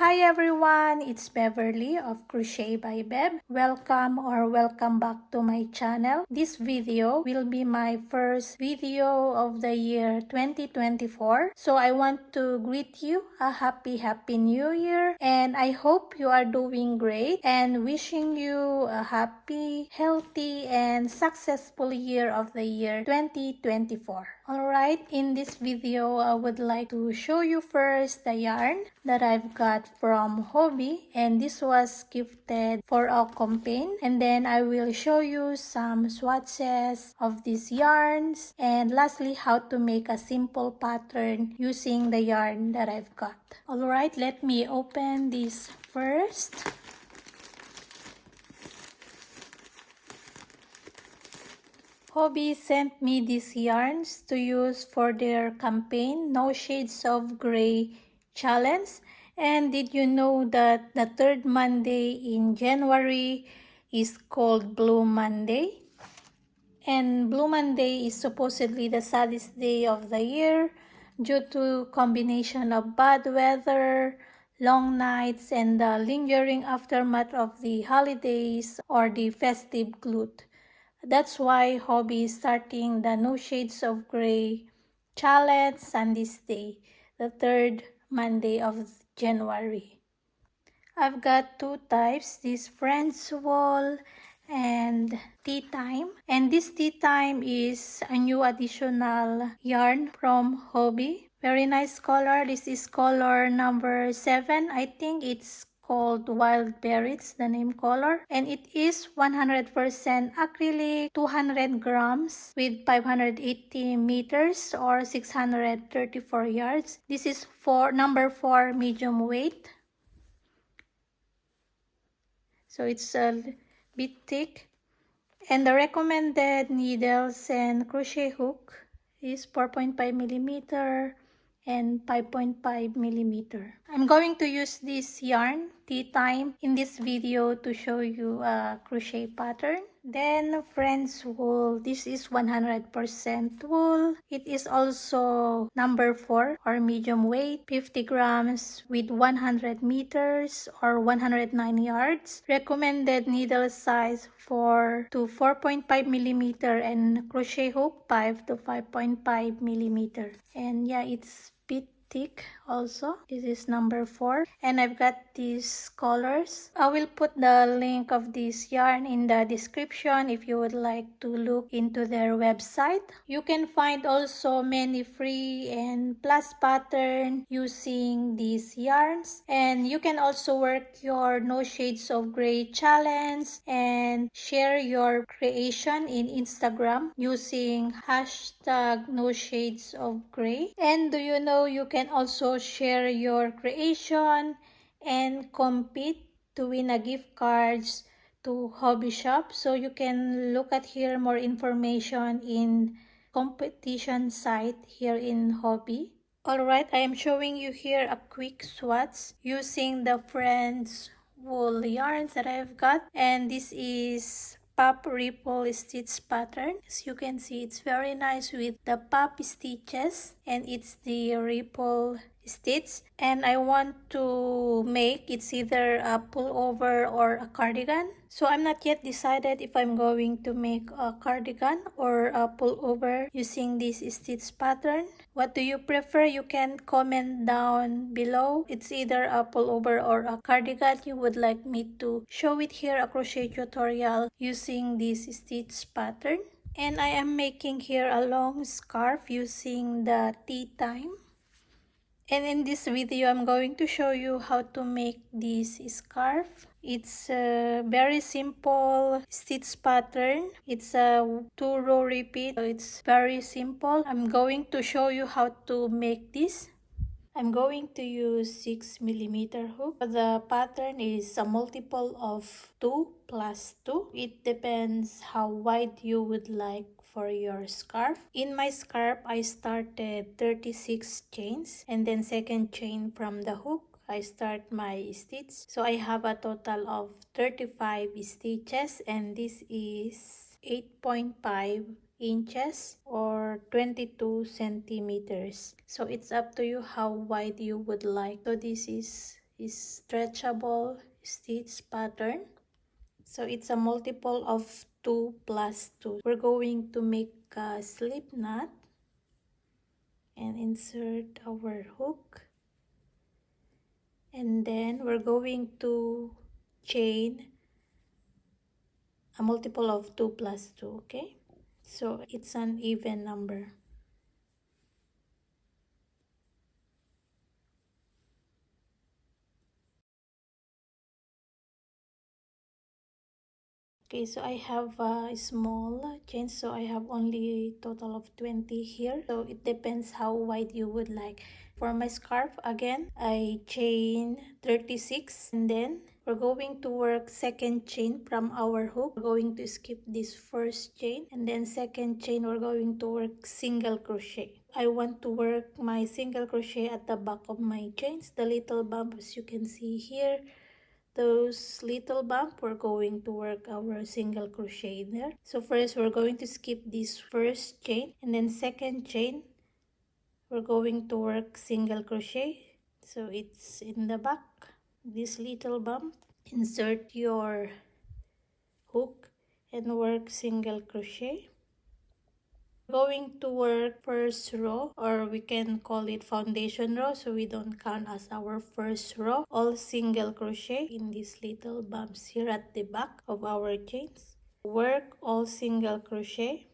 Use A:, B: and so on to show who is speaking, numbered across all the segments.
A: Hi everyone, it's Beverly of Crochetbybev. Welcome back to my channel. This video will be my first video of the year 2024. So I want to greet you a happy new year, and I hope you are doing great and wishing you a happy, healthy and successful year of the year 2024. Alright, in this video I would like to show you first the yarn that I've got from Hobbii, and this was gifted for a campaign. And then I will show you some swatches of these yarns, and lastly how to make a simple pattern using the yarn that I've got. Alright, let me open this first. Hobbii sent me these yarns to use for their campaign No Shades of Grey challenge. And did you know that the third Monday in January is called Blue Monday? And Blue Monday is supposedly the saddest day of the year due to combination of bad weather, long nights, and the lingering aftermath of the holidays or the festive glut. That's why Hobbii is starting the No Shades of Grey challenge on this day, the third Monday of January. I've got two types, this Friends Wall and Tea Time. And this Tea Time is a new additional yarn from Hobbii. Very nice color. This is color number 7. I think it's called Wild Berries, the name color, and it is 100% acrylic, 200 grams with 580 meters or 634 yards. This is for number 4 medium weight, so it's a bit thick. And the recommended needles and crochet hook is 4.5 millimeter and 5.5 millimeter. I'm going to use this yarn, Tea Time, in this video to show you a crochet pattern. Then Friends Wool, this is 100% wool. It is also number 4 or medium weight, 50 grams with 100 meters or 109 yards. Recommended needle size 4 to 4.5 millimeter and crochet hook 5 to 5.5 millimeter. And yeah, it's bit thick also. This is number 4, and I've got these colors. I will put the link of this yarn in the description if you would like to look into their website. You can find also many free and plus pattern using these yarns, and you can also work your No Shades of Grey challenge and share your creation in Instagram using hashtag No Shades of Grey. And do you know you can also share your creation and compete to win a gift cards to Hobbii Shop. So you can look at here more information in competition site here in Hobbii. Alright, I am showing you here a quick swatch using the Friends Wool yarns that I've got, and this is pop ripple stitch pattern. As you can see, it's very nice with the pop stitches, and it's the ripple stitch. And I want to make it's either a pullover or a cardigan, so I'm not yet decided if I'm going to make a cardigan or a pullover using this stitch pattern. What do you prefer? You can comment down below. It's either a pullover or a cardigan you would like me to show it here, a crochet tutorial using this stitch pattern. And I am making here a long scarf using the Tea Time. And in this video, I'm going to show you how to make this scarf. It's a very simple stitch pattern. It's a 2-row repeat, so it's very simple. I'm going to show you how to make this. I'm going to use 6 millimeter hook. The pattern is a multiple of 2 plus 2. It depends how wide you would like for your scarf. In my scarf, I started 36 chains, and then second chain from the hook I start my stitch. So I have a total of 35 stitches, and this is 8.5 inches or 22 centimeters. So it's up to you how wide you would like. So this is is stretchable stitch pattern. So it's a multiple of 2 plus 2. We're going to make a slip knot and insert our hook. And then we're going to chain a multiple of 2 plus 2, okay? So it's an even number. Okay, so I have a small chain, so I have only a total of 20 here. So it depends how wide you would like. For my scarf, again, I chain 36, and then we're going to work second chain from our hook. We're going to skip this first chain, and then second chain we're going to work single crochet. I want to work my single crochet at the back of my chains, the little bumps you can see here. Those little bump, we're going to work our single crochet there. So first we're going to skip this first chain, and then second chain we're going to work single crochet. So it's in the back, this little bump. Insert your hook and work single crochet. Going to work first row, or we can call it foundation row, so we don't count as our first row. All single crochet in these little bumps here at the back of our chains. Work all single crochet.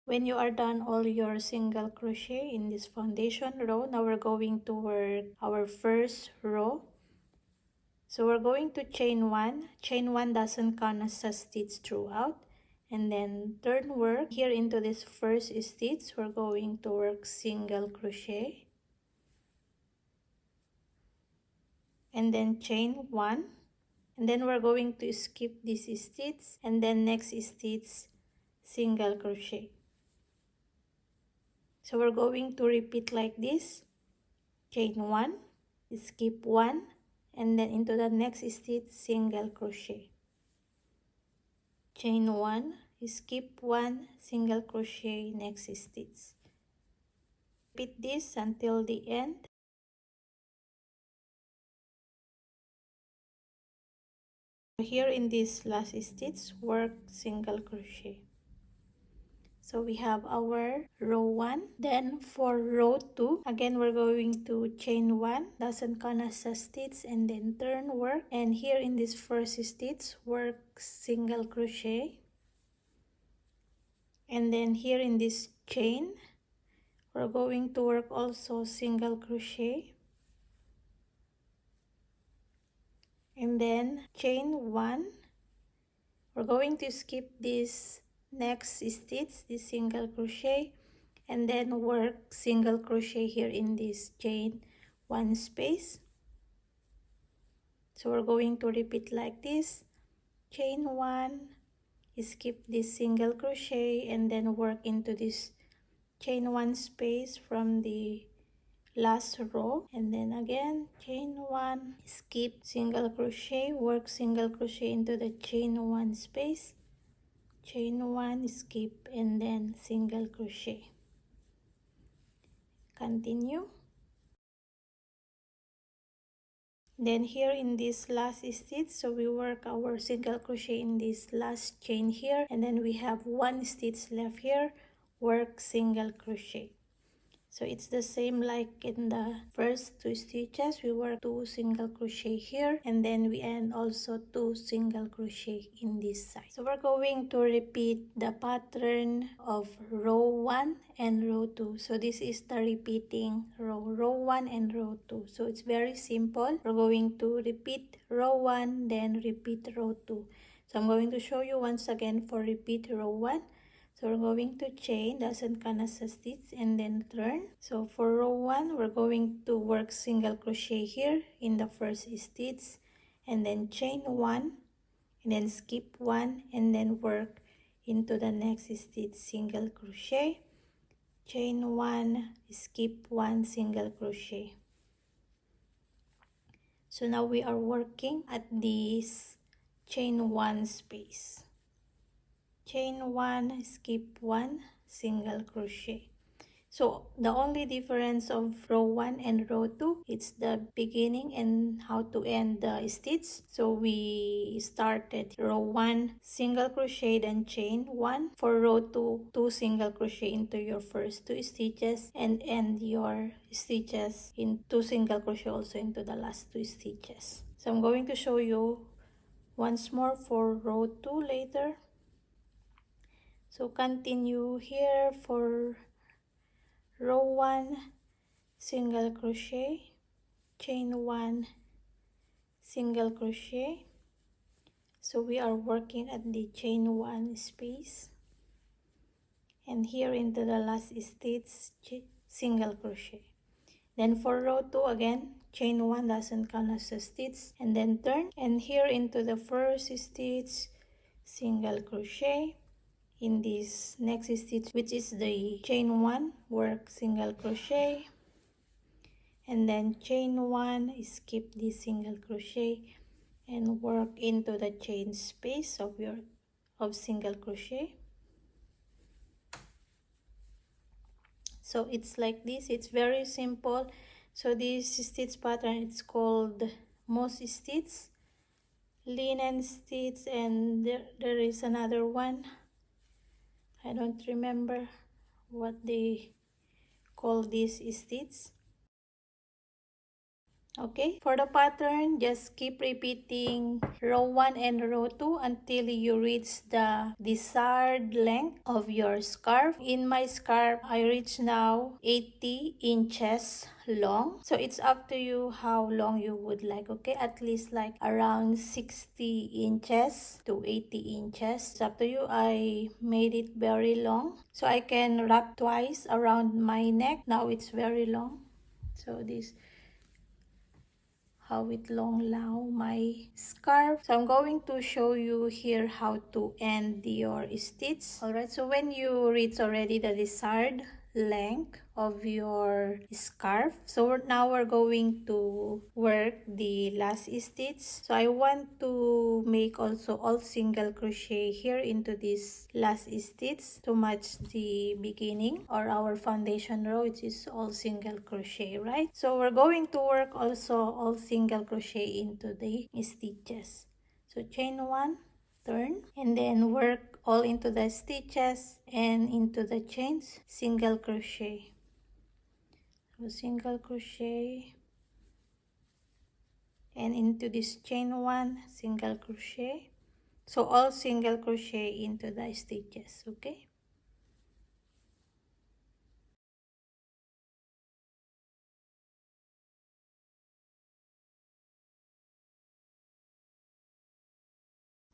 A: When you are done all your single crochet in this foundation row, now we're going to work our first row. So we're going to chain 1. Chain 1 doesn't count as a stitch throughout. And then turn work here into this first stitch. We're going to work single crochet. And then chain 1. And then we're going to skip this stitch. And then next stitch, single crochet. So we're going to repeat like this. Chain 1, skip 1, and then into the next stitch, single crochet. Chain 1, skip 1, single crochet, next stitch. Repeat this until the end. Here in this last stitch, work single crochet. So we have our row 1. Then for row 2, again we're going to chain 1, doesn't count as a stitch, and then turn work. And here in this first stitch, work single crochet. And then here in this chain, we're going to work also single crochet. And then chain 1. We're going to skip this next stitch, this single crochet, and then work single crochet here in this chain 1 space. So we're going to repeat like this. Chain 1, skip this single crochet, and then work into this chain 1 space from the last row, and then again chain 1, skip single crochet, work single crochet into the chain 1 space, chain 1, skip, and then single crochet. Continue. Then here in this last stitch, so we work our single crochet in this last chain here, and then we have 1 stitch left here, work single crochet. So it's the same like in the first 2 stitches. We work 2 single crochet here, and then we end also 2 single crochet in this side. So we're going to repeat the pattern of row 1 and row 2. So this is the repeating row 1 and row 2. So it's very simple. We're going to repeat row 1, then repeat row 2. So I'm going to show you once again for repeat row 1. So we're going to chain, doesn't count as a stitch, and then turn. So for row 1, we're going to work single crochet here in the first stitch, and then chain 1, and then skip 1, and then work into the next stitch, single crochet, chain 1, skip 1, single crochet. So now we are working at this chain 1 space, chain 1, skip 1, single crochet. So the only difference of row 1 and row 2, it's the beginning and how to end the stitch. So we started row 1 single crochet, then chain 1. For row 2, 2 single crochet into your first 2 stitches and end your stitches in 2 single crochet also into the last 2 stitches. So I'm going to show you once more for row 2 later. So continue here for row 1 single crochet, chain 1 single crochet. So we are working at the chain 1 space, and here into the last stitch single crochet. Then for row 2 again, chain 1 doesn't count as a stitch, and then turn, and here into the first stitch single crochet. In this next stitch, which is the chain 1, work single crochet, and then chain 1, skip the single crochet and work into the chain space of single crochet. So it's like this, it's very simple. So this stitch pattern, it's called moss stitch, linen stitch, and there is another one, I don't remember what they call this stitch. Okay, for the pattern, just keep repeating row 1 and row 2 until you reach the desired length of your scarf. In my scarf, I reach now 80 inches long. So it's up to you how long you would like, okay? At least like around 60 inches to 80 inches. It's up to you. I made it very long, so I can wrap twice around my neck. Now it's very long. So this how it long now my scarf. So I'm going to show you here how to end your stitch. Alright, so when you reach already the desired length of your scarf, so now we're going to work the last stitch. So I want to make also all single crochet here into this last stitch to match the beginning or our foundation row, which is all single crochet, right? So we're going to work also all single crochet into the stitches. So chain 1, turn, and then work all into the stitches and into the chains, single crochet. So single crochet and into this chain 1, single crochet. So all single crochet into the stitches, okay?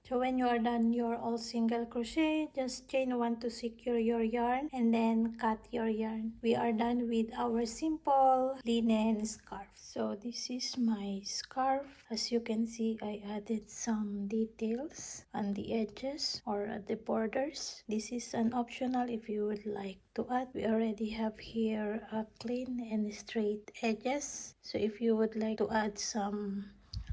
A: So when you are done your all single crochet, just chain 1 to secure your yarn and then cut your yarn. We are done with our simple linen scarf. So this is my scarf. As you can see, I added some details on the edges or at the borders. This is an optional if you would like to add. We already have here a clean and straight edges. So if you would like to add some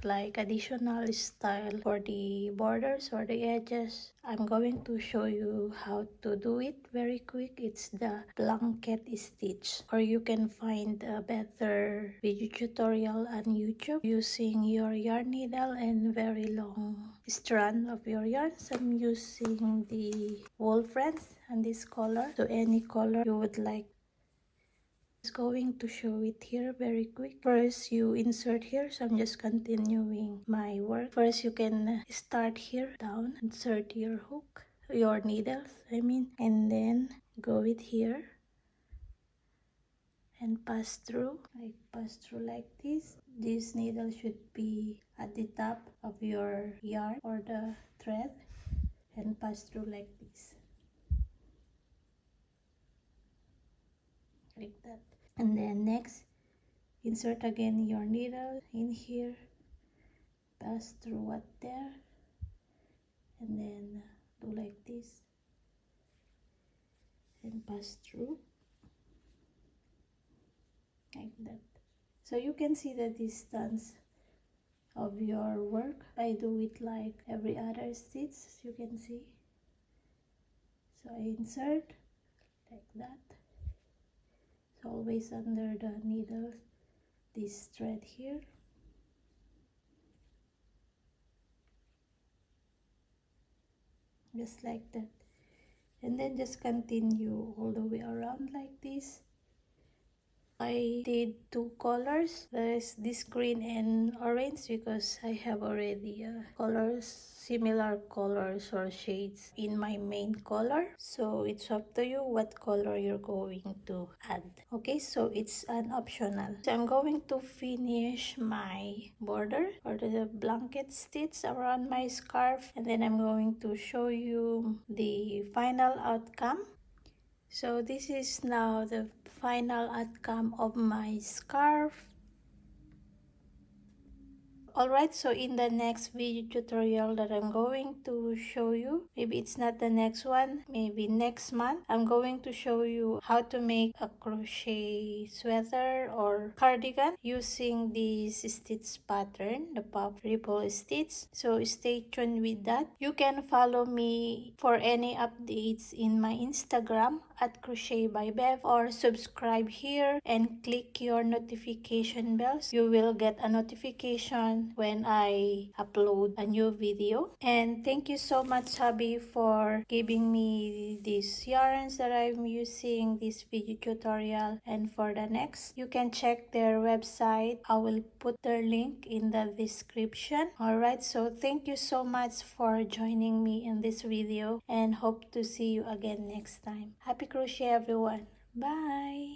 A: like additional style for the borders or the edges, I'm going to show you how to do it very quick. It's the blanket stitch, or you can find a better video tutorial on YouTube using your yarn needle and very long strand of your yarn. So I'm using the wool friends and this color, so any color you would like. Just going to show it here very quick. First you insert here, so I'm just continuing my work. First you can start here down, insert your hook, your needles I mean, and then go it here and pass through. Like pass through like this. This needle should be at the top of your yarn or the thread, and pass through like this, like that. And then next, insert again your needle in here, pass through what there, and then do like this and pass through like that. So you can see the distance of your work. I do it like every other stitch, as you can see. So I insert like that. It's always under the needle, this thread here. Just like that. And then just continue all the way around like this. I did two colors. There's this green and orange because I have already colors, similar colors or shades in my main color. So it's up to you what color you're going to add. Okay, so it's an optional. So I'm going to finish my border or the blanket stitch around my scarf, and then I'm going to show you the final outcome. So this is now the final outcome of my scarf. Alright, so in the next video tutorial that I'm going to show you, maybe it's not the next one, maybe next month, I'm going to show you how to make a crochet sweater or cardigan using this stitch pattern, the puff ripple stitch. So stay tuned with that. You can follow me for any updates in my Instagram at Crochetbybev, or subscribe here and click your notification bells. You will get a notification when I upload a new video. And thank you so much, Hobbii, for giving me these yarns that I'm using this video tutorial. And for the next, you can check their website. I will put their link in the description. Alright, so thank you so much for joining me in this video, and hope to see you again next time. Happy crochet, everyone. Bye.